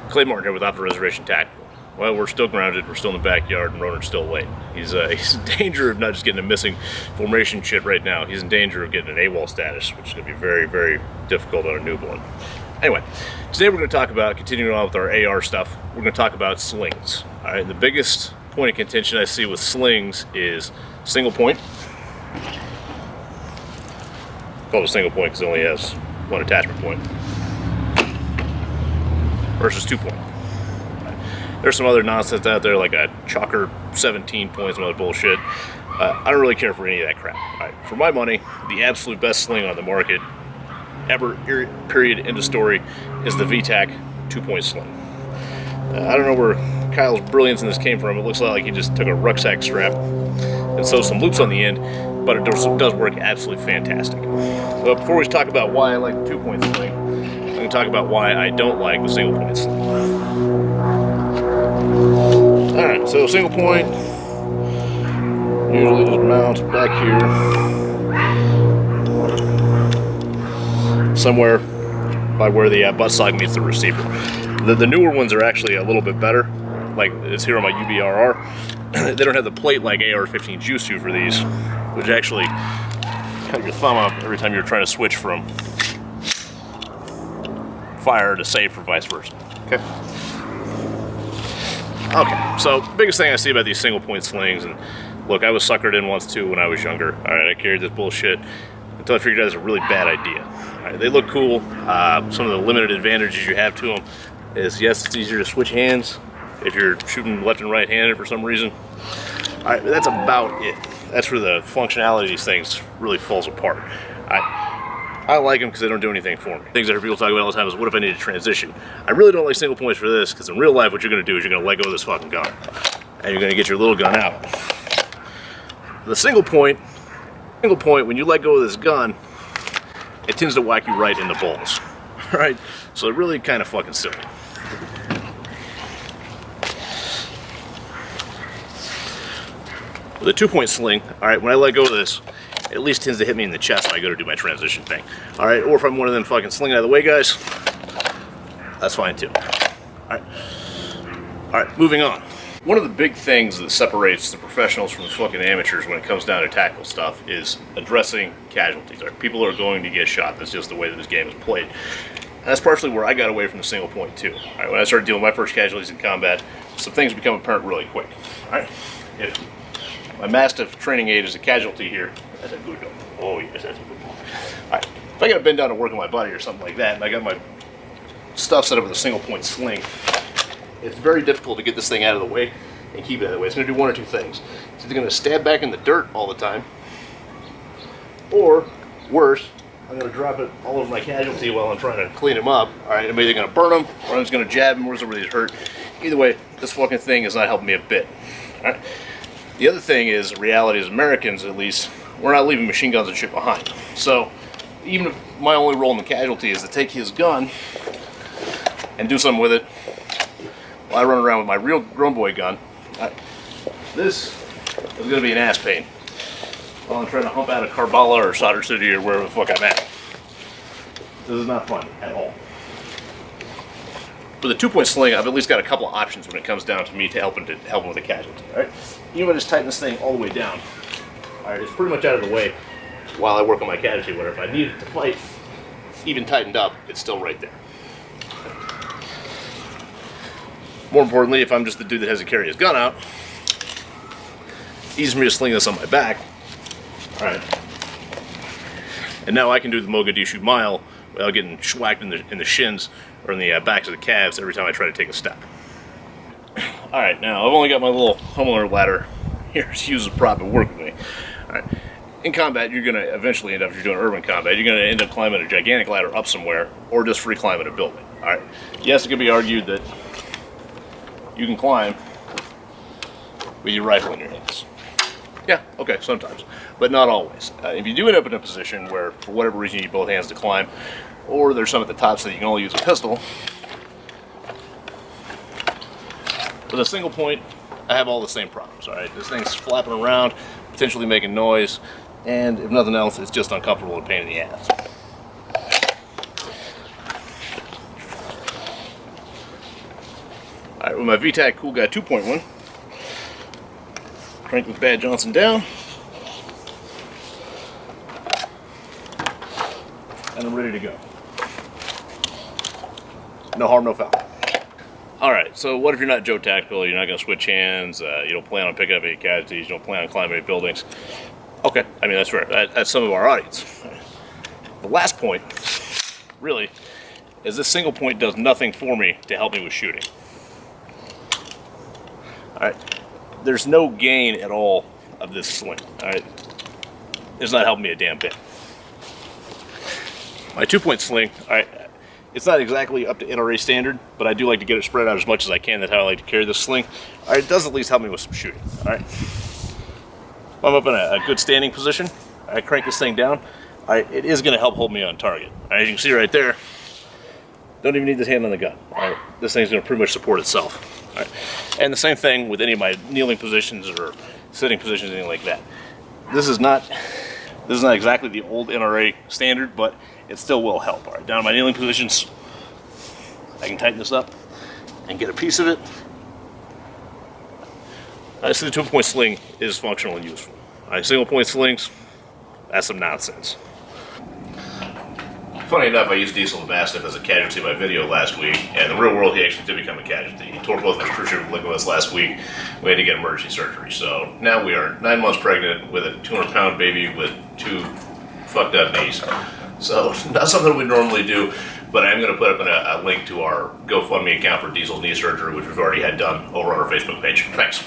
Clay Martin here with Off the Reservation Tactical. Well, we're still grounded, we're still in the backyard, and Ronan's still away. He's in danger of not just getting a missing formation shit right now, he's in danger of getting an AWOL status, which is going to be very, very difficult on a newborn. Anyway, today we're going to talk about, continuing on with our AR stuff, we're going to talk about slings. Alright, the biggest point of contention I see with slings is single point. Called a single point because it only has one attachment point. Versus 2 point. There's some other nonsense out there like a chalker 17 points, some other bullshit. I don't really care for any of that crap. Right. For my money, the absolute best sling on the market ever, period, end of story, is the VTAC 2-point sling. I don't know where Kyle's brilliance in this came from. It looks like he just took a rucksack strap and sewed some loops on the end, but it does work absolutely fantastic. So before we talk about why I like the 2-point sling, I'm going to talk about why I don't like the single point sling. Alright, so single point usually just mounts back here somewhere by where the buttstock meets the receiver. The newer ones are actually a little bit better, like it's here on my UBRR. They don't have the plate like AR-15s used to for these, which actually cut your thumb up every time you're trying to switch from fire to safe or vice versa. Okay, so biggest thing I see about these single point slings, and look, I was suckered in once too when I was younger. Alright, I carried this bullshit until I figured out it's a really bad idea. Alright, they look cool. Some of the limited advantages you have to them is, yes, it's easier to switch hands if you're shooting left and right handed for some reason. Alright, but that's about it. That's where the functionality of these things really falls apart. I like them because they don't do anything for me. Things that people talk about all the time is, what if I need to transition? I really don't like single points for this, because in real life what you're going to do is you're going to let go of this fucking gun. And you're going to get your little gun out. The single point, when you let go of this gun, it tends to whack you right in the balls. Right? So it's really kind of fucking silly. With a 2-point sling, alright, when I let go of this, it at least tends to hit me in the chest when I go to do my transition thing. Alright, or if I'm one of them fucking sling out of the way guys, that's fine too. Alright, moving on. One of the big things that separates the professionals from the fucking amateurs when it comes down to tactical stuff is addressing casualties. Right? People are going to get shot. That's just the way that this game is played. And that's partially where I got away from the single point too. Alright, when I started dealing with my first casualties in combat, some things become apparent really quick. Alright, if my Mastiff training aid is a casualty here, that's a good dog. Oh yes, that's a good dog. Alright, if I gotta bend down to work on my buddy or something like that, and I got my stuff set up with a single point sling, it's very difficult to get this thing out of the way and keep it out of the way. It's gonna do one or two things. It's either gonna stab back in the dirt all the time, or worse, I'm gonna drop it all over my casualty while I'm trying to clean him up. Alright, I'm either gonna burn him, or I'm just gonna jab him where he's hurt. Either way, this fucking thing is not helping me a bit. Alright. The other thing is, reality as Americans at least, we're not leaving machine guns and shit behind. So, even if my only role in the casualty is to take his gun and do something with it while I run around with my real grown boy gun, this is going to be an ass pain while I'm trying to hump out of Karbala or Solder City or wherever the fuck I'm at. This is not fun at all. With a 2-point sling, I've at least got a couple of options when it comes down to me to help him with a casualty. Right? Even if I just tighten this thing all the way down, alright, it's pretty much out of the way while I work on my casualty. Whatever. If I need it to fight, even tightened up, it's still right there. More importantly, if I'm just the dude that has to carry his gun out, easy for me to sling this on my back. Alright. And now I can do the Mogadishu Mile without getting schwacked in the shins or in the backs of the calves every time I try to take a step. Alright, now I've only got my little homeowner ladder here to use as a prop and work with me. Alright. In combat, you're going to eventually end up, if you're doing urban combat, you're going to end up climbing a gigantic ladder up somewhere, or just free climbing a building. Alright. Yes, it can be argued that you can climb with your rifle in your hands. Yeah, okay, sometimes, but not always. If you do end up in a position where, for whatever reason, you need both hands to climb, or there's some at the top so that you can only use a pistol, with a single point, I have all the same problems, alright? This thing's flapping around, potentially making noise, and if nothing else, it's just uncomfortable and a pain in the ass. with my VTAC Cool Guy 2.1. Crank the Bad Johnson down. And I'm ready to go. No harm, no foul. Alright, so what if you're not Joe Tactical, you're not going to switch hands, you don't plan on picking up any casualties, you don't plan on climbing any buildings? Okay, I mean, that's fair. That's some of our audience. The last point, really, is this single point does nothing for me to help me with shooting. Alright, there's no gain at all of this sling. Alright, it's not helping me a damn bit. My 2-point sling, alright, it's not exactly up to NRA standard, but I do like to get it spread out as much as I can. That's how I like to carry this sling. Alright, it does at least help me with some shooting. Alright, if I'm up in a good standing position, I crank this thing down, alright, it is going to help hold me on target. Alright, as you can see right there, don't even need this hand on the gun. Alright, this thing's going to pretty much support itself. Alright, and the same thing with any of my kneeling positions or sitting positions, anything like that. This is not exactly the old NRA standard, but it still will help. All right, down in my kneeling positions, I can tighten this up and get a piece of it. So the 2-point sling is functional and useful. All right, single point slings, that's some nonsense. Funny enough, I used Diesel the Mastiff as a casualty in my video last week, and in the real world, he actually did become a casualty. He tore both his cruciate ligaments last week. We had to get emergency surgery. So now we are 9 months pregnant with a 200-pound baby with 2 fucked up knees. So not something we normally do, but I'm going to put up a link to our GoFundMe account for Diesel's knee surgery, which we've already had done over on our Facebook page. Thanks.